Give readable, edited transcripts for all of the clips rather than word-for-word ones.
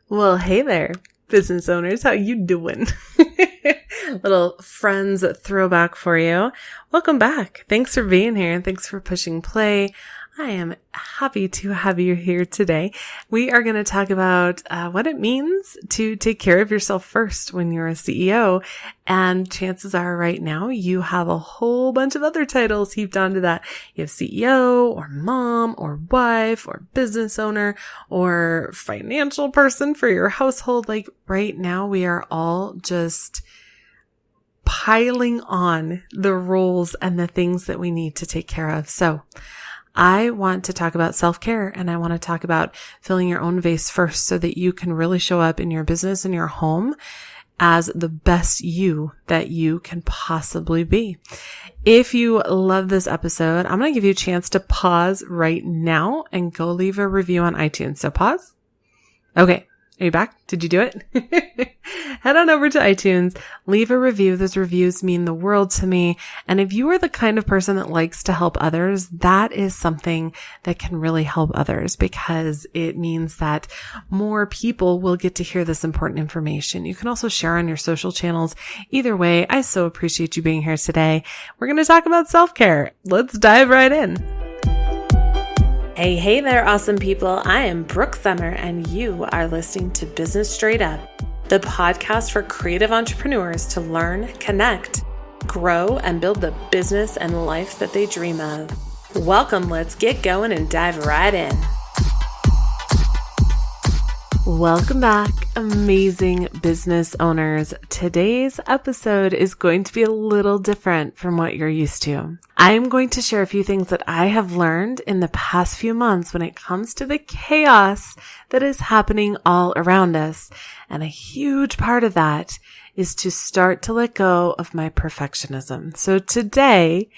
Well, hey there, business owners. How you doing? Little friends throwback for you. Welcome back. Thanks for being here and thanks for pushing play. I am happy to have you here today. We are going to talk about what it means to take care of yourself first when you're a CEO. And chances are right now you have a whole bunch of other titles heaped onto that. You have CEO or mom or wife or business owner or financial person for your household. Like right now we are all just piling on the roles and the things that we need to take care of. So I want to talk about self-care and I want to talk about filling your own vase first so that you can really show up in your business and your home as the best you that you can possibly be. If you love this episode, I'm going to give you a chance to pause right now and go leave a review on iTunes. So pause. Okay. Are you back? Did you do it? Head on over to iTunes, leave a review. Those reviews mean the world to me. And if you are the kind of person that likes to help others, that is something that can really help others because it means that more people will get to hear this important information. You can also share on your social channels. Either way, I so appreciate you being here today. We're going to talk about self-care. Let's dive right in. Hey there, awesome people. I am Brooke Summer, and you are listening to Business Straight Up, the podcast for creative entrepreneurs to learn, connect, grow, and build the business and life that they dream of. Welcome, let's get going and dive right in. Welcome back, amazing business owners. Today's episode is going to be a little different from what you're used to. I'm going to share a few things that I have learned in the past few months when it comes to the chaos that is happening all around us. And a huge part of that is to start to let go of my perfectionism. So today,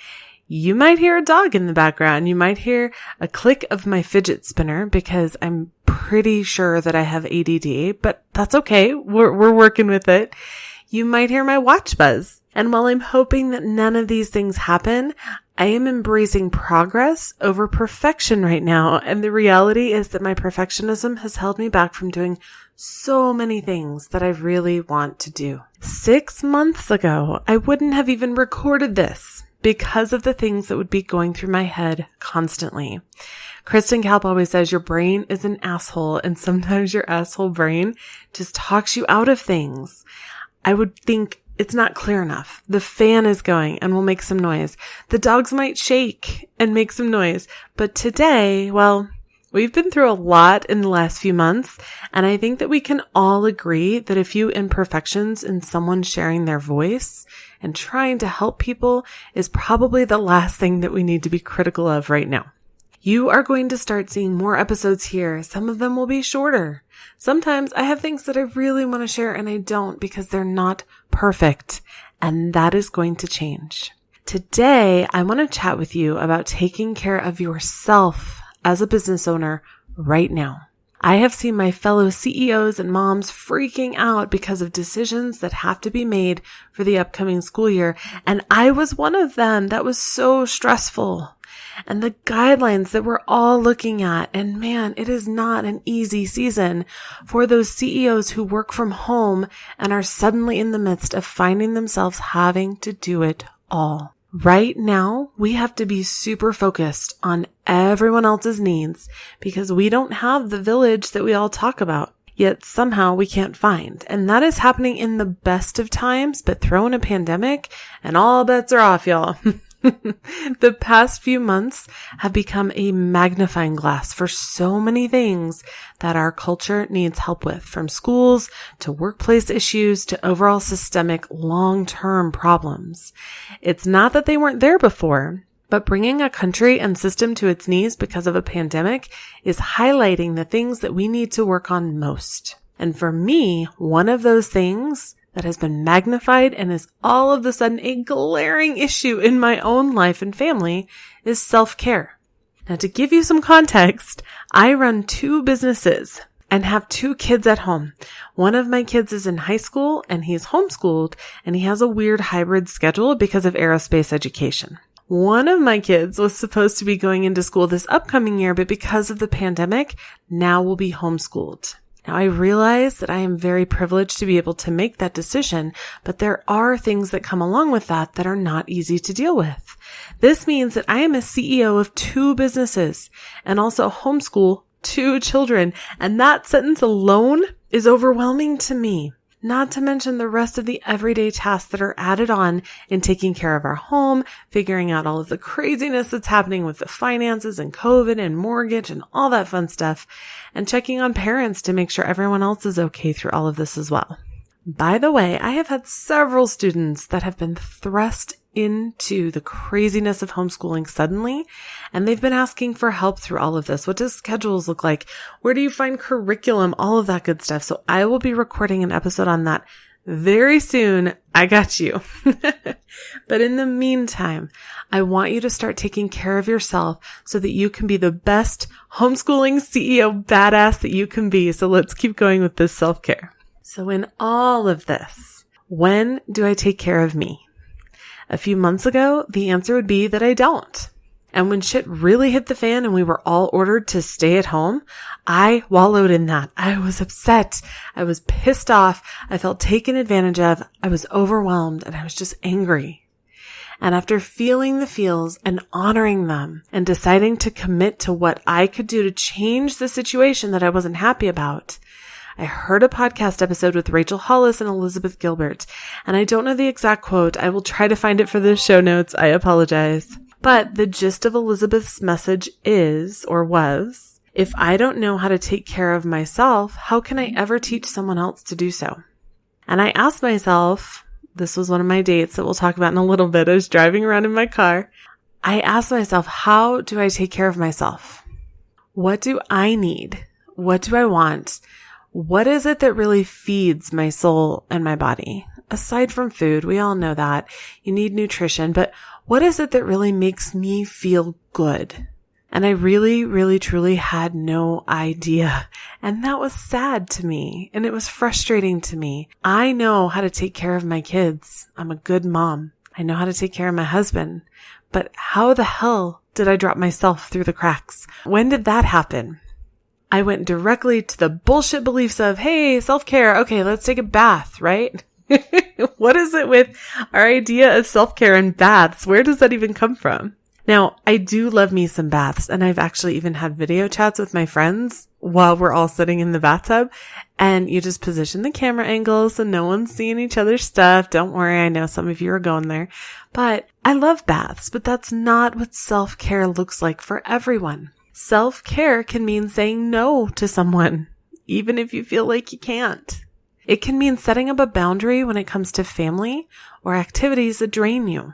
you might hear a dog in the background. You might hear a click of my fidget spinner because I'm pretty sure that I have ADD, but that's okay. We're working with it. You might hear my watch buzz. And while I'm hoping that none of these things happen, I am embracing progress over perfection right now. And the reality is that my perfectionism has held me back from doing so many things that I really want to do. 6 months ago, I wouldn't have even recorded this because of the things that would be going through my head constantly. Kristen Kalp always says your brain is an asshole, and sometimes your asshole brain just talks you out of things. I would think it's not clear enough. The fan is going and will make some noise. The dogs might shake and make some noise. But today, well, we've been through a lot in the last few months, and I think that we can all agree that a few imperfections in someone sharing their voice and trying to help people is probably the last thing that we need to be critical of right now. You are going to start seeing more episodes here. Some of them will be shorter. Sometimes I have things that I really want to share and I don't because they're not perfect, and that is going to change. Today, I want to chat with you about taking care of yourself as a business owner right now. I have seen my fellow CEOs and moms freaking out because of decisions that have to be made for the upcoming school year. And I was one of them. That was so stressful. And the guidelines that we're all looking at. And man, it is not an easy season for those CEOs who work from home and are suddenly in the midst of finding themselves having to do it all. Right now, we have to be super focused on everyone else's needs because we don't have the village that we all talk about, yet somehow we can't find. And that is happening in the best of times, but throw in a pandemic and all bets are off, y'all. The past few months have become a magnifying glass for so many things that our culture needs help with, from schools to workplace issues to overall systemic long-term problems. It's not that they weren't there before, but bringing a country and system to its knees because of a pandemic is highlighting the things that we need to work on most. And for me, one of those things that has been magnified and is all of a sudden a glaring issue in my own life and family is self-care. Now, to give you some context, I run 2 businesses and have 2 kids at home. One of my kids is in high school and he's homeschooled and he has a weird hybrid schedule because of aerospace education. One of my kids was supposed to be going into school this upcoming year, but because of the pandemic, now will be homeschooled. Now, I realize that I am very privileged to be able to make that decision, but there are things that come along with that that are not easy to deal with. This means that I am a CEO of 2 businesses and also homeschool 2 children, and that sentence alone is overwhelming to me. Not to mention the rest of the everyday tasks that are added on in taking care of our home, figuring out all of the craziness that's happening with the finances and COVID and mortgage and all that fun stuff, and checking on parents to make sure everyone else is okay through all of this as well. By the way, I have had several students that have been thrust into the craziness of homeschooling suddenly, and they've been asking for help through all of this. What does schedules look like? Where do you find curriculum? All of that good stuff. So I will be recording an episode on that very soon. I got you. But in the meantime, I want you to start taking care of yourself so that you can be the best homeschooling CEO badass that you can be. So let's keep going with this self-care. So in all of this, when do I take care of me? A few months ago, the answer would be that I don't. And when shit really hit the fan and we were all ordered to stay at home, I wallowed in that. I was upset. I was pissed off. I felt taken advantage of. I was overwhelmed and I was just angry. And after feeling the feels and honoring them and deciding to commit to what I could do to change the situation that I wasn't happy about, I heard a podcast episode with Rachel Hollis and Elizabeth Gilbert, and I don't know the exact quote. I will try to find it for the show notes. I apologize. But the gist of Elizabeth's message is, or was, if I don't know how to take care of myself, how can I ever teach someone else to do so? And I asked myself, this was one of my dates that we'll talk about in a little bit. I was driving around in my car. I asked myself, how do I take care of myself? What do I need? What do I want? What is it that really feeds my soul and my body? Aside from food, we all know that. You need nutrition, but what is it that really makes me feel good? And I really, really, truly had no idea. And that was sad to me. And it was frustrating to me. I know how to take care of my kids. I'm a good mom. I know how to take care of my husband. But how the hell did I drop myself through the cracks? When did that happen? I went directly to the bullshit beliefs of, hey, self-care. Okay, let's take a bath, right? What is it with our idea of self-care and baths? Where does that even come from? Now, I do love me some baths, and I've actually even had video chats with my friends while we're all sitting in the bathtub, and you just position the camera angles so no one's seeing each other's stuff. Don't worry, I know some of you are going there, but I love baths, but that's not what self-care looks like for everyone. Self-care can mean saying no to someone, even if you feel like you can't. It can mean setting up a boundary when it comes to family or activities that drain you.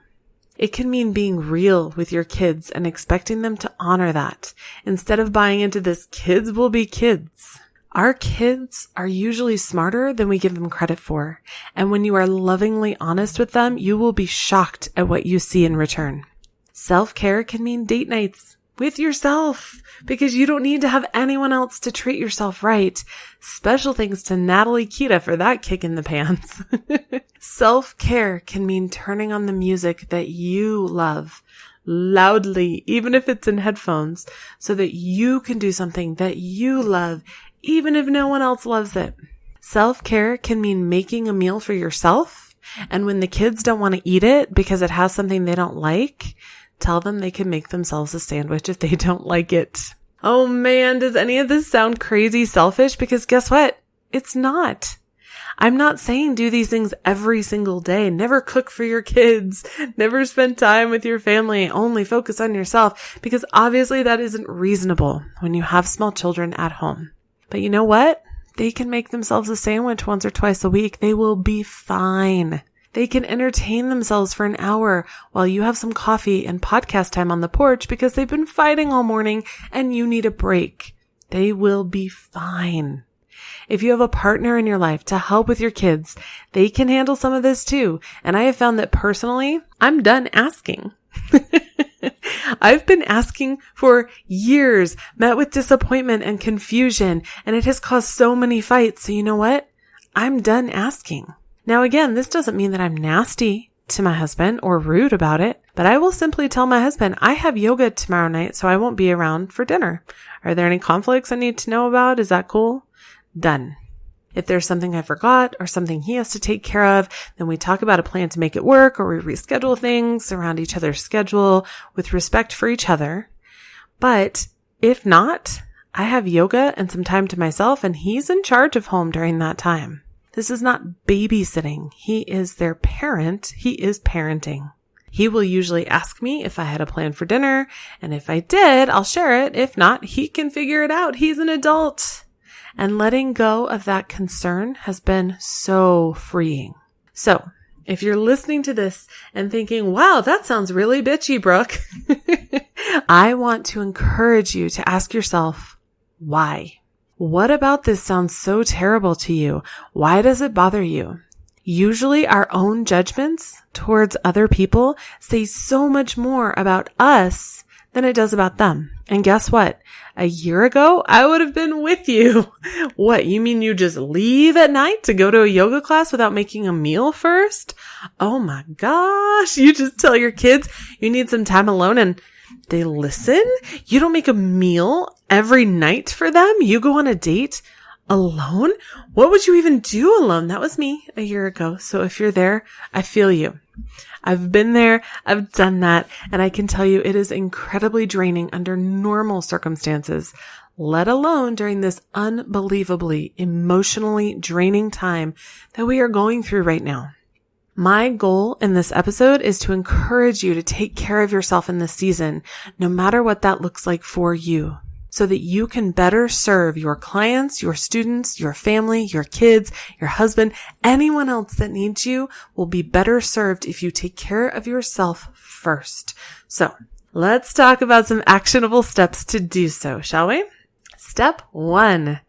It can mean being real with your kids and expecting them to honor that instead of buying into this kids will be kids. Our kids are usually smarter than we give them credit for. And when you are lovingly honest with them, you will be shocked at what you see in return. Self-care can mean date nights with yourself, because you don't need to have anyone else to treat yourself right. Special thanks to Natalie Kita for that kick in the pants. Self-care can mean turning on the music that you love loudly, even if it's in headphones, so that you can do something that you love, even if no one else loves it. Self-care can mean making a meal for yourself, and when the kids don't want to eat it because it has something they don't like, tell them they can make themselves a sandwich if they don't like it. Oh man, does any of this sound crazy selfish? Because guess what? It's not. I'm not saying do these things every single day. Never cook for your kids. Never spend time with your family. Only focus on yourself. Because obviously that isn't reasonable when you have small children at home. But you know what? They can make themselves a sandwich once or twice a week. They will be fine. They can entertain themselves for an hour while you have some coffee and podcast time on the porch because they've been fighting all morning and you need a break. They will be fine. If you have a partner in your life to help with your kids, they can handle some of this too. And I have found that personally, I'm done asking. I've been asking for years, met with disappointment and confusion, and it has caused so many fights. So you know what? I'm done asking. Now again, this doesn't mean that I'm nasty to my husband or rude about it, but I will simply tell my husband, I have yoga tomorrow night, so I won't be around for dinner. Are there any conflicts I need to know about? Is that cool? Done. If there's something I forgot or something he has to take care of, then we talk about a plan to make it work, or we reschedule things around each other's schedule with respect for each other. But if not, I have yoga and some time to myself, and he's in charge of home during that time. This is not babysitting. He is their parent. He is parenting. He will usually ask me if I had a plan for dinner, and if I did, I'll share it. If not, he can figure it out. He's an adult. And letting go of that concern has been so freeing. So if you're listening to this and thinking, wow, that sounds really bitchy, Brooke, I want to encourage you to ask yourself, why? What about this sounds so terrible to you? Why does it bother you? Usually our own judgments towards other people say so much more about us than it does about them. And guess what? A year ago, I would have been with you. What, you mean you just leave at night to go to a yoga class without making a meal first? Oh my gosh. You just tell your kids you need some time alone and they listen? You don't make a meal every night for them? You go on a date alone? What would you even do alone? That was me a year ago. So if you're there, I feel you. I've been there. I've done that. And I can tell you it is incredibly draining under normal circumstances, let alone during this unbelievably emotionally draining time that we are going through right now. My goal in this episode is to encourage you to take care of yourself in this season, no matter what that looks like for you, so that you can better serve your clients, your students, your family, your kids, your husband, anyone else that needs you will be better served if you take care of yourself first. So let's talk about some actionable steps to do so, shall we? Step 1,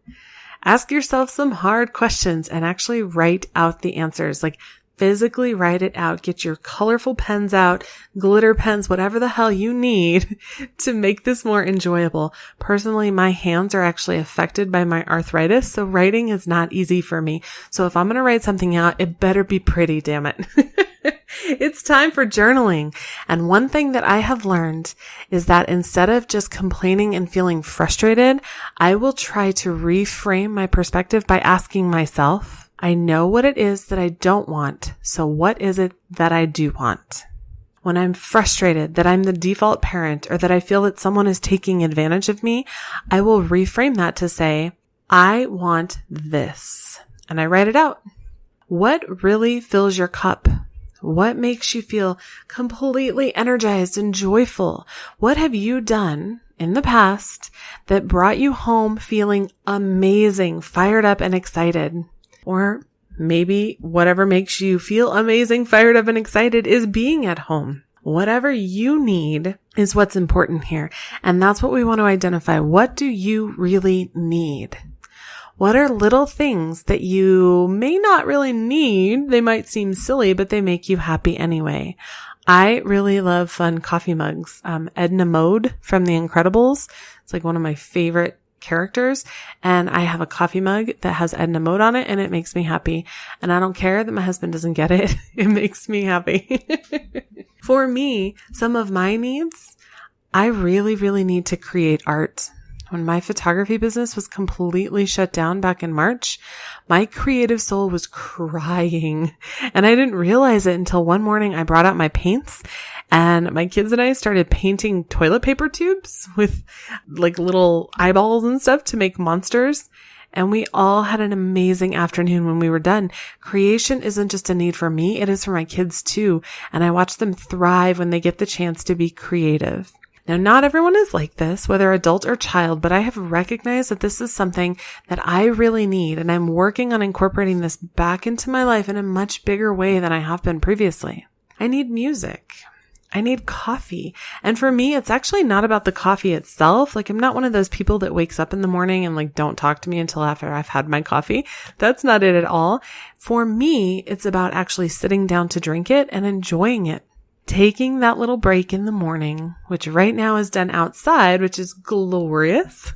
ask yourself some hard questions and actually write out the answers. Like, physically write it out. Get your colorful pens out, glitter pens, whatever the hell you need to make this more enjoyable. Personally, my hands are actually affected by my arthritis, so writing is not easy for me. So if I'm going to write something out, it better be pretty, damn it. It's time for journaling. And one thing that I have learned is that instead of just complaining and feeling frustrated, I will try to reframe my perspective by asking myself, I know what it is that I don't want, so what is it that I do want? When I'm frustrated that I'm the default parent or that I feel that someone is taking advantage of me, I will reframe that to say, I want this. And I write it out. What really fills your cup? What makes you feel completely energized and joyful? What have you done in the past that brought you home feeling amazing, fired up, and excited? Or maybe whatever makes you feel amazing, fired up, and excited is being at home. Whatever you need is what's important here. And that's what we want to identify. What do you really need? What are little things that you may not really need? They might seem silly, but they make you happy anyway. I really love fun coffee mugs. Edna Mode from The Incredibles. It's like one of my favorite characters, and I have a coffee mug that has Edna Mode on it, and it makes me happy. And I don't care that my husband doesn't get it. It makes me happy. For me, some of my needs, I really, really need to create art. When my photography business was completely shut down back in March, my creative soul was crying, and I didn't realize it until one morning I brought out my paints, and my kids and I started painting toilet paper tubes with like little eyeballs and stuff to make monsters. And we all had an amazing afternoon when we were done. Creation isn't just a need for me, it is for my kids too. And I watch them thrive when they get the chance to be creative. Now, not everyone is like this, whether adult or child, but I have recognized that this is something that I really need, and I'm working on incorporating this back into my life in a much bigger way than I have been previously. I need music. I need coffee. And for me, it's actually not about the coffee itself. Like, I'm not one of those people that wakes up in the morning and like, don't talk to me until after I've had my coffee. That's not it at all. For me, it's about actually sitting down to drink it and enjoying it. Taking that little break in the morning, which right now is done outside, which is glorious,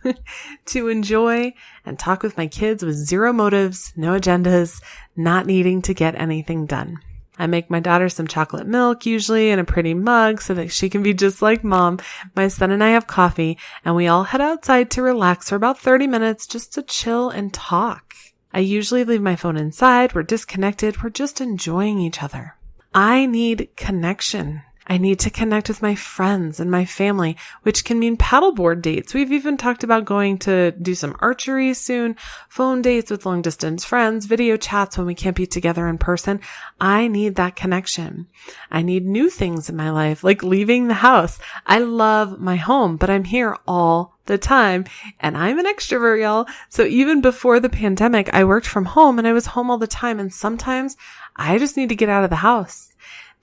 to enjoy and talk with my kids with zero motives, no agendas, not needing to get anything done. I make my daughter some chocolate milk, usually in a pretty mug, so that she can be just like mom. My son and I have coffee, and we all head outside to relax for about 30 minutes just to chill and talk. I usually leave my phone inside. We're disconnected. We're just enjoying each other. I need connection. I need to connect with my friends and my family, which can mean paddleboard dates. We've even talked about going to do some archery soon, phone dates with long distance friends, video chats when we can't be together in person. I need that connection. I need new things in my life, like leaving the house. I love my home, but I'm here all the time, and I'm an extrovert, y'all. So even before the pandemic, I worked from home and I was home all the time. And sometimes I just need to get out of the house.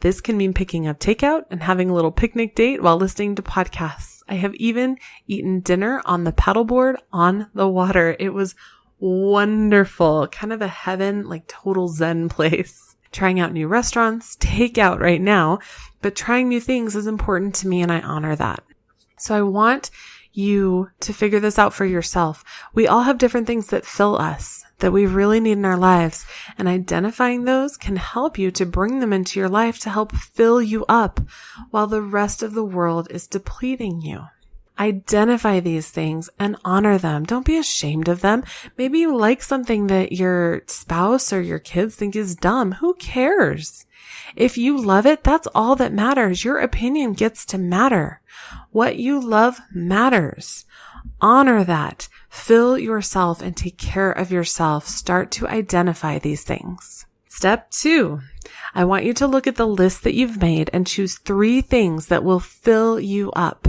This can mean picking up takeout and having a little picnic date while listening to podcasts. I have even eaten dinner on the paddleboard on the water. It was wonderful, kind of a heaven, like total Zen place. Trying out new restaurants, takeout right now, but trying new things is important to me and I honor that. So I want you to figure this out for yourself. We all have different things that fill us, that we really need in our lives, and identifying those can help you to bring them into your life to help fill you up while the rest of the world is depleting you. Identify these things and honor them. Don't be ashamed of them. Maybe you like something that your spouse or your kids think is dumb. Who cares? If you love it, that's all that matters. Your opinion gets to matter. What you love matters. Honor that. Fill yourself and take care of yourself. Start to identify these things. Step 2, I want you to look at the list that you've made and choose 3 things that will fill you up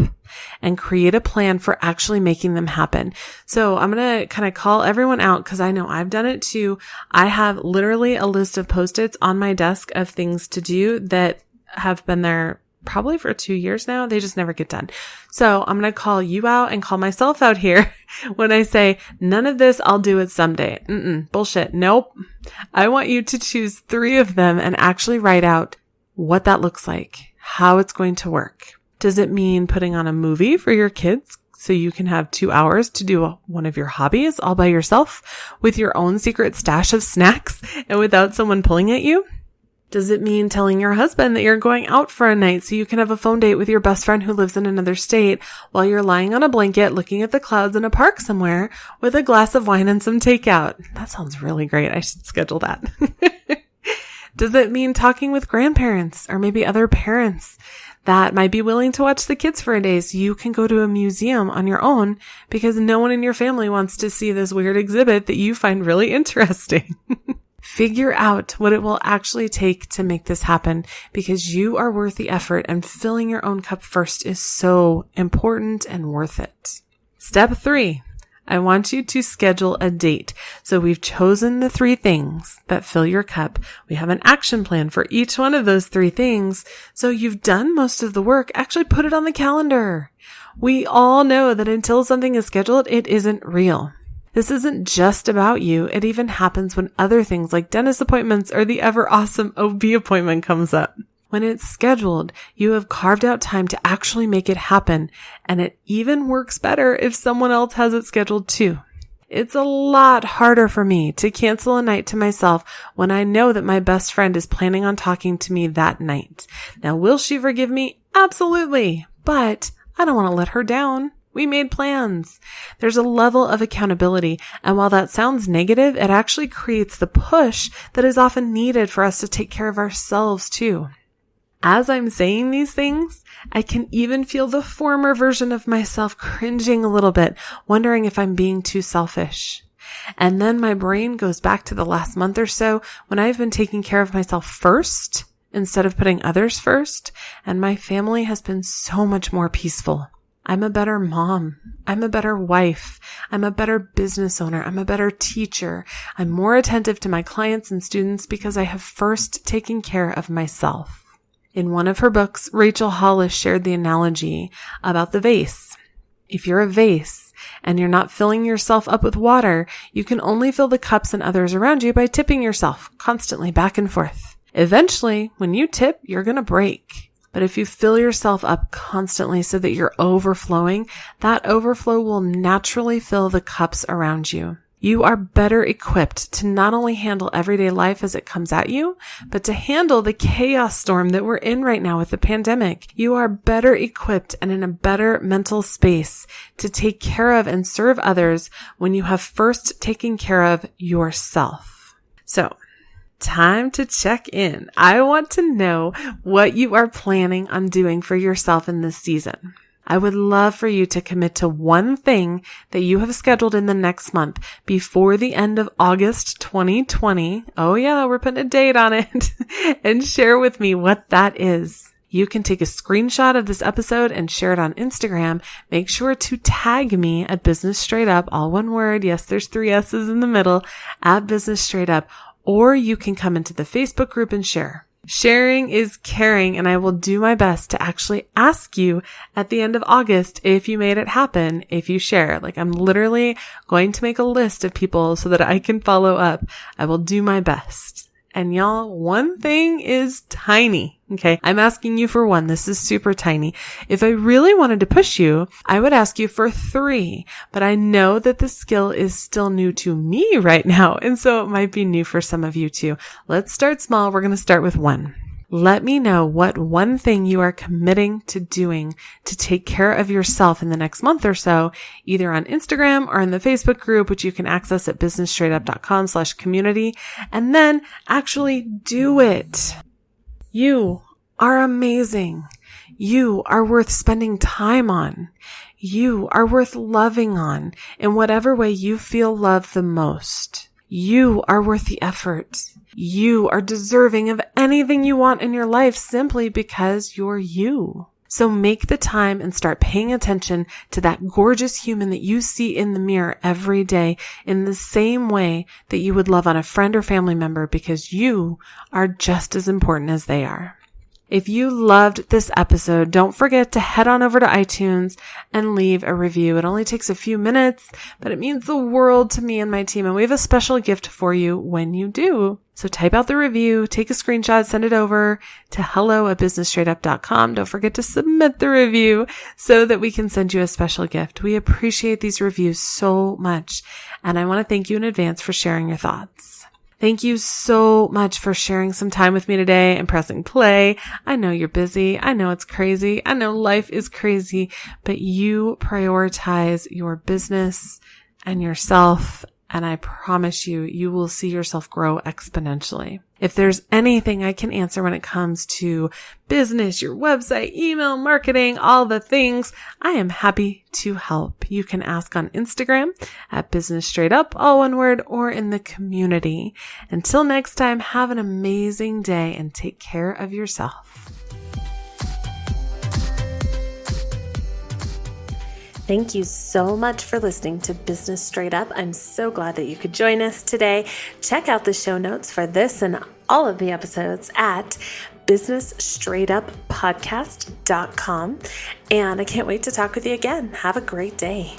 and create a plan for actually making them happen. So I'm going to kind of call everyone out because I know I've done it too. I have literally a list of Post-its on my desk of things to do that have been there probably for 2 years now. They just never get done. So I'm going to call you out and call myself out here when I say none of this, I'll do it someday. Bullshit. Nope. I want you to choose 3 of them and actually write out what that looks like, how it's going to work. Does it mean putting on a movie for your kids so you can have 2 hours to do one of your hobbies all by yourself with your own secret stash of snacks and without someone pulling at you? Does it mean telling your husband that you're going out for a night so you can have a phone date with your best friend who lives in another state while you're lying on a blanket looking at the clouds in a park somewhere with a glass of wine and some takeout? That sounds really great. I should schedule that. Does it mean talking with grandparents or maybe other parents that might be willing to watch the kids for a day so you can go to a museum on your own because no one in your family wants to see this weird exhibit that you find really interesting? Figure out what it will actually take to make this happen because you are worth the effort and filling your own cup first is so important and worth it. Step 3, I want you to schedule a date. So we've chosen the 3 things that fill your cup. We have an action plan for each one of those 3 things. So you've done most of the work. Actually put it on the calendar. We all know that until something is scheduled, it isn't real. This isn't just about you. It even happens when other things like dentist appointments or the ever awesome OB appointment comes up. When it's scheduled, you have carved out time to actually make it happen, and it even works better if someone else has it scheduled too. It's a lot harder for me to cancel a night to myself when I know that my best friend is planning on talking to me that night. Now, will she forgive me? Absolutely. But I don't want to let her down. We made plans. There's a level of accountability, and while that sounds negative, it actually creates the push that is often needed for us to take care of ourselves too. As I'm saying these things, I can even feel the former version of myself cringing a little bit, wondering if I'm being too selfish. And then my brain goes back to the last month or so when I've been taking care of myself first instead of putting others first, and my family has been so much more peaceful. I'm a better mom. I'm a better wife. I'm a better business owner. I'm a better teacher. I'm more attentive to my clients and students because I have first taken care of myself. In one of her books, Rachel Hollis shared the analogy about the vase. If you're a vase and you're not filling yourself up with water, you can only fill the cups and others around you by tipping yourself constantly back and forth. Eventually, when you tip, you're going to break. But if you fill yourself up constantly so that you're overflowing, that overflow will naturally fill the cups around you. You are better equipped to not only handle everyday life as it comes at you, but to handle the chaos storm that we're in right now with the pandemic. You are better equipped and in a better mental space to take care of and serve others when you have first taken care of yourself. So, time to check in. I want to know what you are planning on doing for yourself in this season. I would love for you to commit to one thing that you have scheduled in the next month before the end of August 2020. Oh yeah, we're putting a date on it and share with me what that is. You can take a screenshot of this episode and share it on Instagram. Make sure to tag me at Business Straight Up, all one word. Yes, there's 3 S's in the middle, at Business Straight Up, or you can come into the Facebook group and share. Sharing is caring, and I will do my best to actually ask you at the end of August if you made it happen, if you share. Like, I'm literally going to make a list of people so that I can follow up. I will do my best. And y'all, one thing is tiny. Okay. I'm asking you for one. This is super tiny. If I really wanted to push you, I would ask you for 3, but I know that the skill is still new to me right now. And so it might be new for some of you too. Let's start small. We're going to start with 1. Let me know what one thing you are committing to doing to take care of yourself in the next month or so, either on Instagram or in the Facebook group, which you can access at businessstraightup.com/community, and then actually do it. You are amazing. You are worth spending time on. You are worth loving on in whatever way you feel loved the most. You are worth the effort. You are deserving of anything you want in your life simply because you're you. So make the time and start paying attention to that gorgeous human that you see in the mirror every day in the same way that you would love on a friend or family member, because you are just as important as they are. If you loved this episode, don't forget to head on over to iTunes and leave a review. It only takes a few minutes, but it means the world to me and my team. And we have a special gift for you when you do. So type out the review, take a screenshot, send it over to hello@businessstraightup.com. Don't forget to submit the review so that we can send you a special gift. We appreciate these reviews so much. And I want to thank you in advance for sharing your thoughts. Thank you so much for sharing some time with me today and pressing play. I know you're busy. I know it's crazy. I know life is crazy, but you prioritize your business and yourself, and I promise you, you will see yourself grow exponentially. If there's anything I can answer when it comes to business, your website, email, marketing, all the things, I am happy to help. You can ask on Instagram at Business Straight Up, all one word, or in the community. Until next time, have an amazing day and take care of yourself. Thank you so much for listening to Business Straight Up. I'm so glad that you could join us today. Check out the show notes for this and all of the episodes at businessstraightuppodcast.com. And I can't wait to talk with you again. Have a great day.